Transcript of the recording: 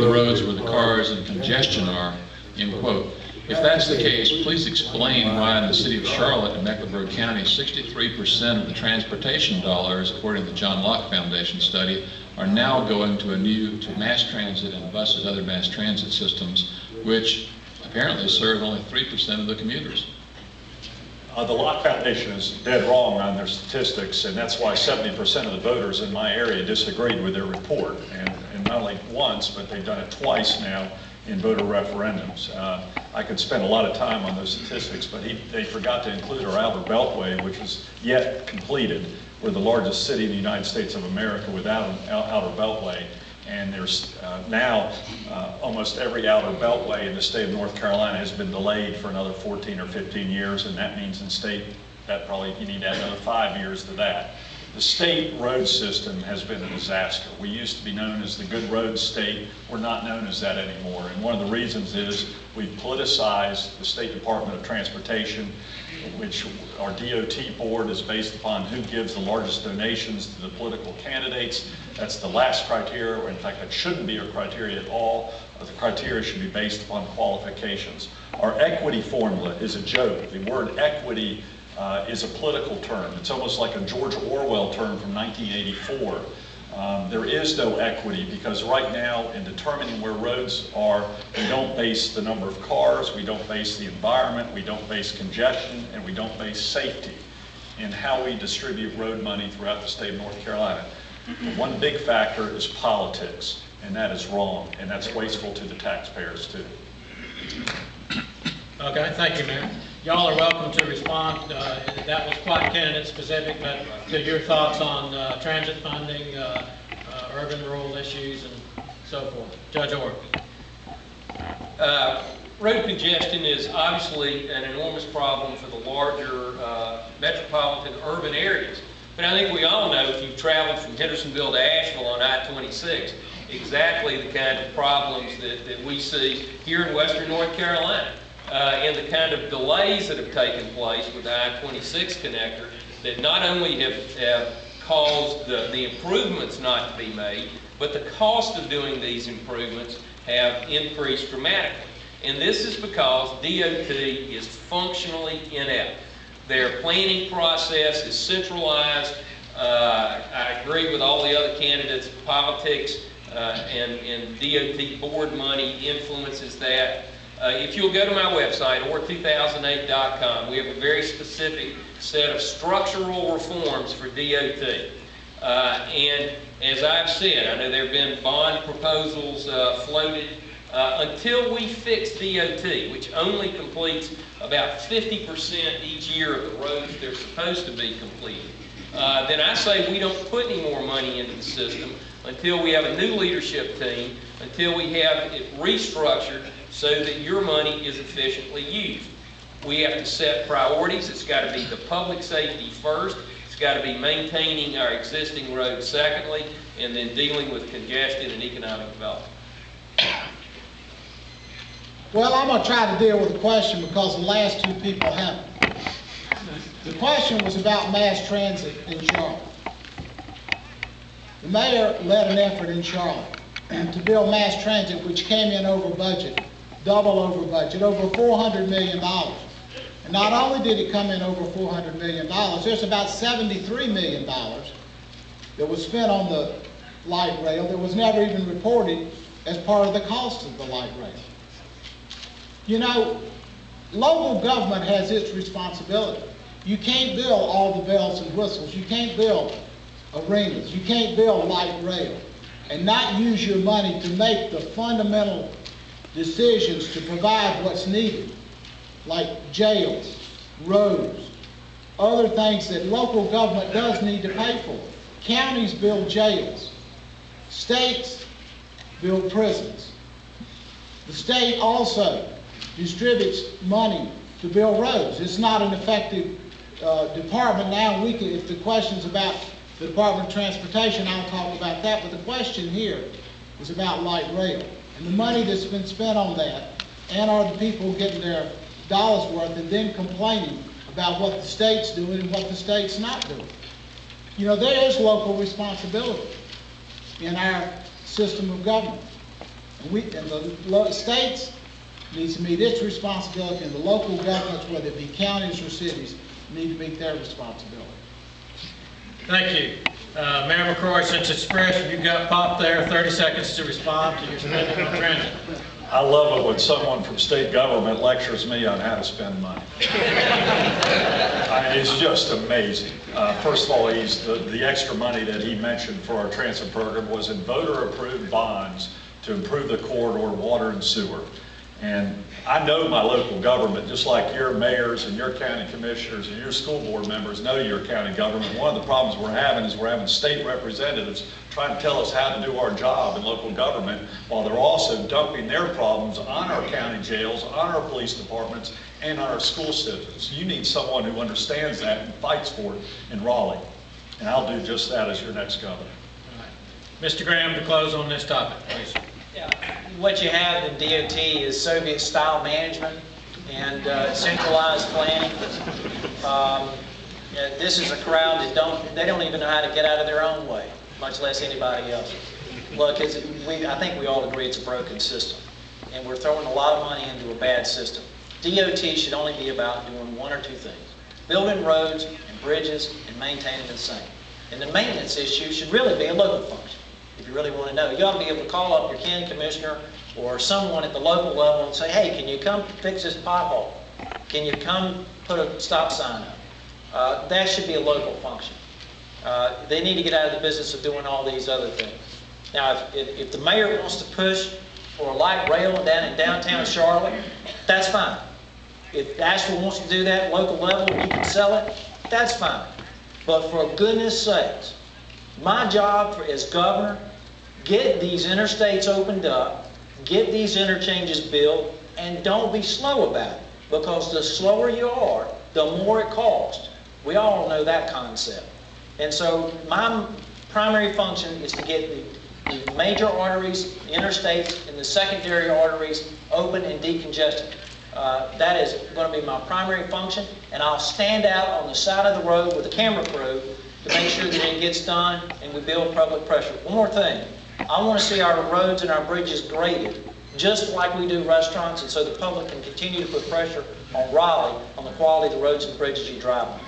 the roads where the cars and congestion are, end quote. If that's the case, please explain why in the city of Charlotte and Mecklenburg County, 63% of the transportation dollars, according to the John Locke Foundation study, are now going to mass transit and buses, other mass transit systems, which apparently serve only 3% of the commuters. The Locke Foundation is dead wrong on their statistics, and that's why 70% of the voters in my area disagreed with their report. And not only once, but they've done it twice now in voter referendums. I could spend a lot of time on those statistics, but they forgot to include our outer beltway, which is yet completed. We're the largest city in the United States of America without an outer beltway. And there's now almost every outer beltway in the state of North Carolina has been delayed for another 14 or 15 years, and that means in state that probably you need to add another 5 years to that. The state road system has been a disaster. We used to be known as the good road state. We're not known as that anymore. And one of the reasons is we've politicized the State Department of Transportation, which our DOT board is based upon who gives the largest donations to the political candidates. That's the last criteria, or in fact, that shouldn't be a criteria at all. The criteria should be based upon qualifications. Our equity formula is a joke. The word equity is a political term. It's almost like a George Orwell term from 1984. There is no equity because right now in determining where roads are, we don't base the number of cars, we don't base the environment, we don't base congestion, and we don't base safety in how we distribute road money throughout the state of North Carolina. One big factor is politics, and that is wrong, and that's wasteful to the taxpayers too. Okay, thank you, Mayor. Y'all are welcome to respond. That was quite candidate specific, but to your thoughts on transit funding, urban rural issues, and so forth. Judge Orr. Road congestion is obviously an enormous problem for the larger metropolitan urban areas. But I think we all know, if you've traveled from Hendersonville to Asheville on I-26, exactly the kind of problems that we see here in western North Carolina. And the kind of delays that have taken place with the I-26 connector that not only have caused the improvements not to be made, but the cost of doing these improvements have increased dramatically. And this is because DOT is functionally inept. Their planning process is centralized. I agree with all the other candidates. Politics and DOT board money influences that. If you'll go to my website, or2008.com, we have a very specific set of structural reforms for DOT. And as I've said, I know there have been bond proposals floated. Until we fix DOT, which only completes about 50% each year of the roads they're supposed to be completed, then I say we don't put any more money into the system until we have a new leadership team, until we have it restructured so that your money is efficiently used. We have to set priorities. It's got to be the public safety first. It's got to be maintaining our existing roads secondly, and then dealing with congestion and economic development. Well, I'm going to try to deal with the question because the last two people haven't. The question was about mass transit in Charlotte. The mayor led an effort in Charlotte to build mass transit, which came in over budget, double over budget, over $400 million. And not only did it come in over $400 million, there's about $73 million that was spent on the light rail that was never even reported as part of the cost of the light rail. You know, local government has its responsibility. You can't build all the bells and whistles. You can't build arenas. You can't build light rail and not use your money to make the fundamental decisions to provide what's needed, like jails, roads, other things that local government does need to pay for. Counties build jails. States build prisons. The state also distributes money to build roads. It's not an effective department now. If the question's about the Department of Transportation, I'll talk about that, but the question here is about light rail. And the money that's been spent on that, and are the people getting their dollars worth and then complaining about what the state's doing and what the state's not doing. You know, there is local responsibility in our system of government. And the states needs to meet its responsibility, and the local governments, whether it be counties or cities, need to meet their responsibility. Thank you. Mayor McCrory, since it's fresh, you got popped there, 30 seconds to respond to your spending on transit. I love it when someone from state government lectures me on how to spend money. It's just amazing. First of all, the extra money that he mentioned for our transit program was in voter-approved bonds to improve the corridor, water and sewer. And I know my local government, just like your mayors and your county commissioners and your school board members know your county government. One of the problems we're having state representatives trying to tell us how to do our job in local government, while they're also dumping their problems on our county jails, on our police departments, and on our school systems. You need someone who understands that and fights for it in Raleigh. And I'll do just that as your next governor. All right. Mr. Graham, to close on this topic, please. Yeah, what you have in DOT is Soviet-style management and centralized planning. This is a crowd that they don't even know how to get out of their own way, much less anybody else. Look, I think we all agree it's a broken system, and we're throwing a lot of money into a bad system. DOT should only be about doing one or two things: building roads and bridges and maintaining the same. And the maintenance issue should really be a local function. If you really want to know, you ought to be able to call up your county commissioner or someone at the local level and say, hey, can you come fix this pothole? Can you come put a stop sign up? That should be a local function. They need to get out of the business of doing all these other things. Now, if the mayor wants to push for a light rail down in downtown Charlotte, that's fine. If Asheville wants to do that at local level and you can sell it, that's fine. But for goodness sakes, my job as governor, get these interstates opened up, get these interchanges built, and don't be slow about it. Because the slower you are, the more it costs. We all know that concept. And so my primary function is to get the major arteries, the interstates, and the secondary arteries open and decongested. That is going to be my primary function, and I'll stand out on the side of the road with a camera crew to make sure that it gets done and we build public pressure. One more thing, I want to see our roads and our bridges graded just like we do restaurants, and so the public can continue to put pressure on Raleigh on the quality of the roads and bridges you drive on.